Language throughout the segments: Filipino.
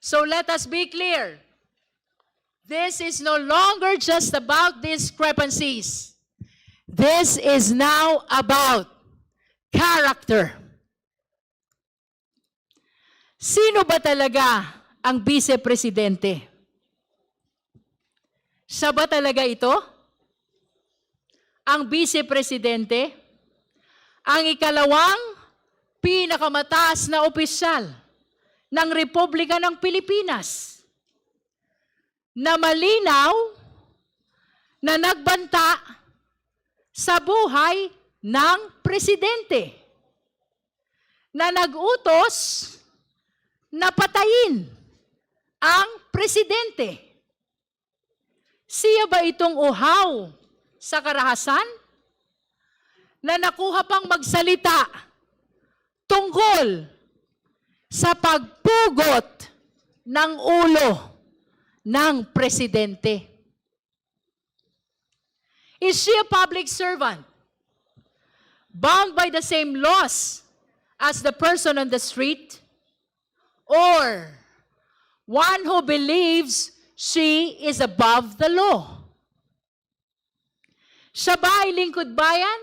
So let us be clear. This is no longer just about discrepancies. This is now about character. Sino ba talaga ang vice-presidente? Siya ba talaga ito? Ang vice-presidente? Ang ikalawang pinakamataas na opisyal ng Republika ng Pilipinas na malinaw na nagbanta sa buhay ng presidente, na nag-utos na patayin ang presidente. Siya ba itong uhaw sa karahasan na nakuha pang magsalita tungkol sa pagpugot ng ulo ng presidente? Is she a public servant, bound by the same laws as the person on the street? Or one who believes she is above the law? Siya ba ay lingkod bayan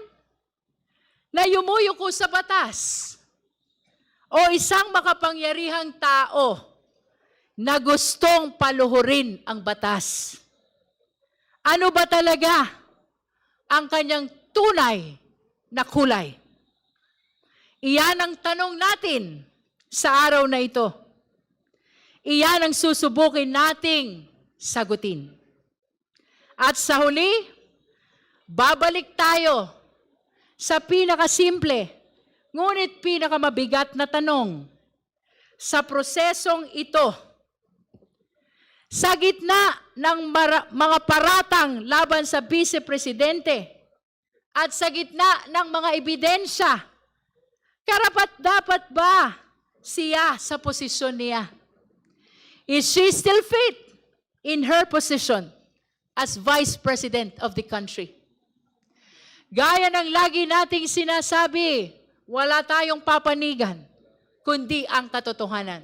na yumuyuko sa batas? O isang makapangyarihang tao na gustong paluhurin ang batas? Ano ba talaga ang kanyang tunay na kulay? Iyan ang tanong natin sa araw na ito. Iyan ang susubukin nating sagutin. At sa huli, babalik tayo sa pinakasimple, ngunit pinakamabigat na tanong. Sa prosesong ito, sa gitna ng mga paratang laban sa vice-presidente at sa gitna ng mga ebidensya, karapat-dapat ba siya sa posisyon niya? Is she still fit in her position as Vice President of the country? Gaya ng lagi nating sinasabi, wala tayong papanigan, kundi ang katotohanan.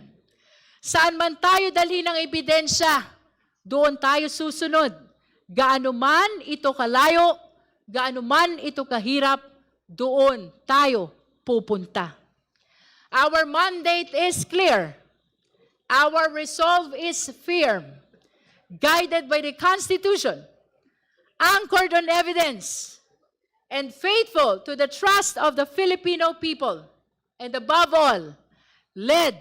Saan man tayo dalhin ng ebidensya, doon tayo susunod. Gaano man ito kalayo, gaano man ito kahirap, doon tayo pupunta. Our mandate is clear. Our resolve is firm, guided by the Constitution, anchored on evidence, and faithful to the trust of the Filipino people, and above all, led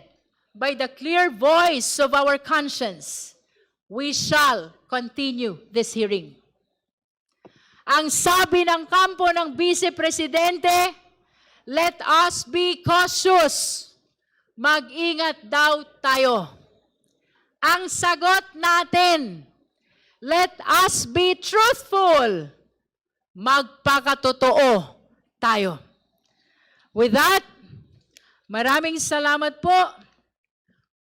by the clear voice of our conscience. We shall continue this hearing. Ang sabi ng kampo ng Vice-Presidente, let us be cautious. Mag-ingat daw tayo. Ang sagot natin, let us be truthful. Magpakatotoo tayo. With that, maraming salamat po.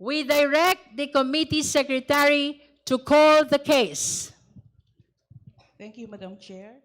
We direct the committee secretary to call the case. Thank you, Madam Chair.